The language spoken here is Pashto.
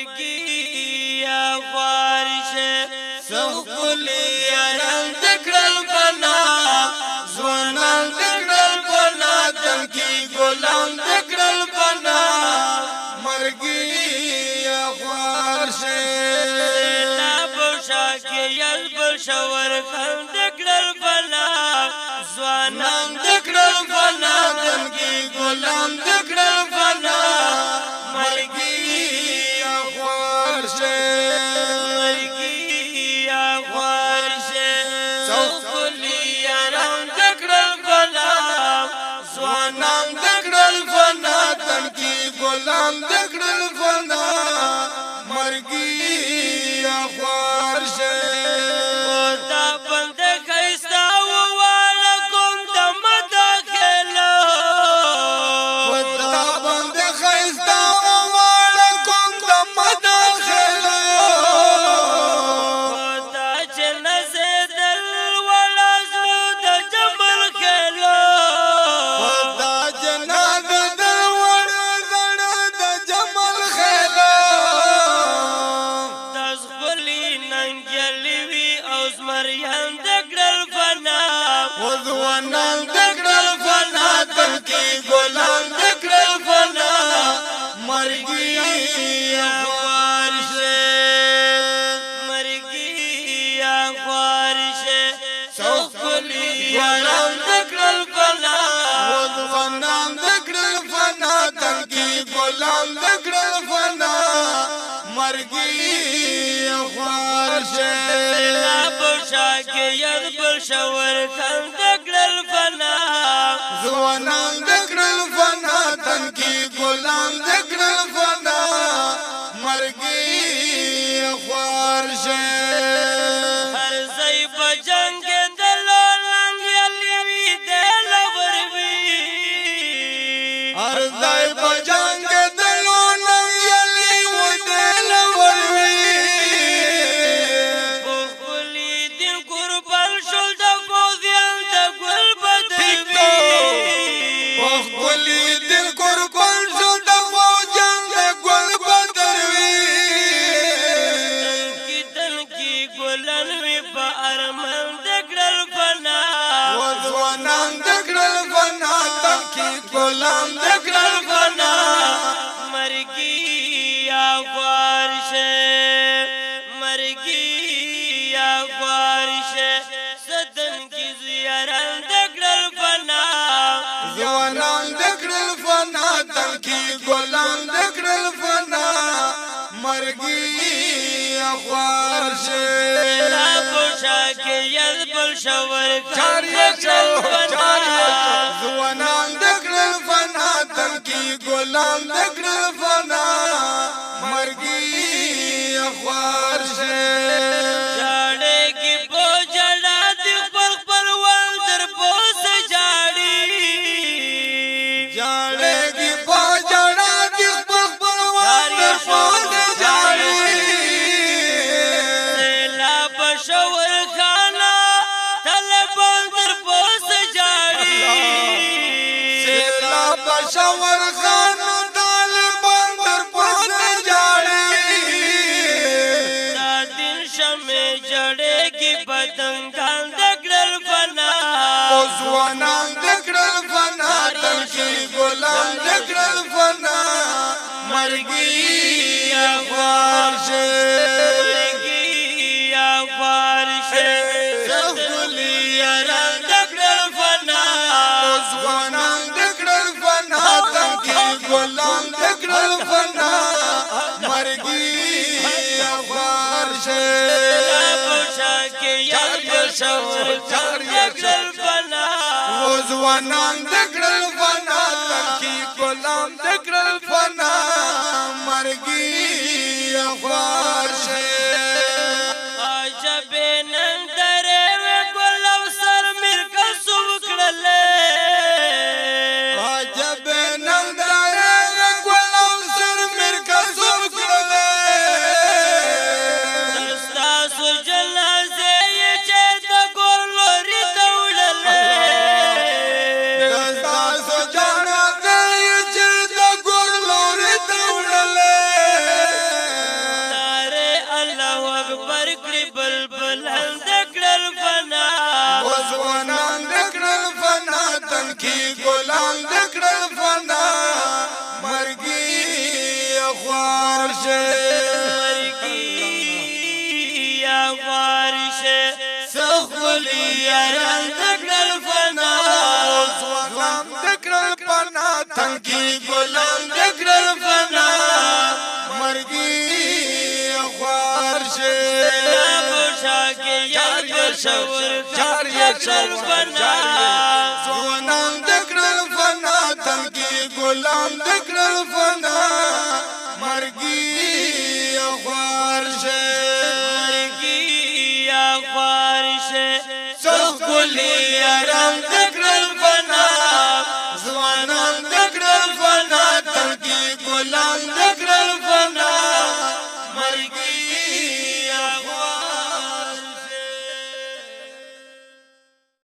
مرگی خوارشه سخلی یاران دکرل پنا زوانان دکرل پنا تنکی گلان دکرل پنا مرگی خوارشه لابوشا که یلبل شور کن دکرل پنا زوانان دکرل پنا تنکی گلان دکرل پنا مرگی غلام دکړل فنا مرګي اخوار شه دا بند خيستا واړه کوم د مداخله دا بند خيستا واړه کوم د مداخله دا جنازه دل وړه د جمل خله دا جنازه وزوانان دکړل فنا تنکی ګلان دکړل فنا مرګي خوارشه مرګي خوارشه سوخلی ګلان دکړل فنا وزوانان دکړل فنا تنکی ګلان دکړل فنا مرګي خوارشه لا بوشا کې یاد بل شور کان دکړل فنا زوانان دکړل فنا تنکی ګلان دکړل فنا مرګي خوارشه هر ځای په جنگ دلان یلی دل وروي هر ځای په جنگ دلان یلی دل وروي بخلی دین قربان شول د فوزیان د ګل بدوي بخلی دین قربان شول د فوزیان د ګل بدوي تنکی ګلن وی په ارمان دکړل فنا وزوانان دکړل فنا تنکی ګلان دکړل فنا مرګي خوارشه مرګي خوارشه سدن کی زیاران دکړل فنا زوانان دکړل فنا تنکی ګلان دکړل فنا مرګي خوارشه لا بوشا کې یل بل شور چاریا چل فنا زوانان دکړل فنا تنکی ګلان دکړل فنا مرګي خوارشه شاور خان طالبان در پوز جاڑی دا دن شمع جڑے کی بدنگان دکڑل فنا وزوانان دکڑل فنا تنکی گلان دکڑل فنا مرگی خوارشه مرگی خوارشه سخلی یاران دکڑل فنا وزوانان غلام دکړل فنا مرګي خوارشه بوشا کې یار بشو دکړل فنا وزوانان دکړل فنا تنکی غلام دکړل فنا مرګي خوارشه عجب نن درې ګل سر مر کسو کړل عجب نن خوارش یا خوارش سخولی یاران دکل فنا زوانان دکرل پنا تنکی گلان دکرل فنا مرگی خوارش نابوشاکی یار بشور دکل فنا زوانان دکرل فنا تنکی گلان دکرل فنا مرگی خوارش یا خوارش سخولی یاران دکرل فنا زوانان دکرل فنا تنکی گلان دکرل فنا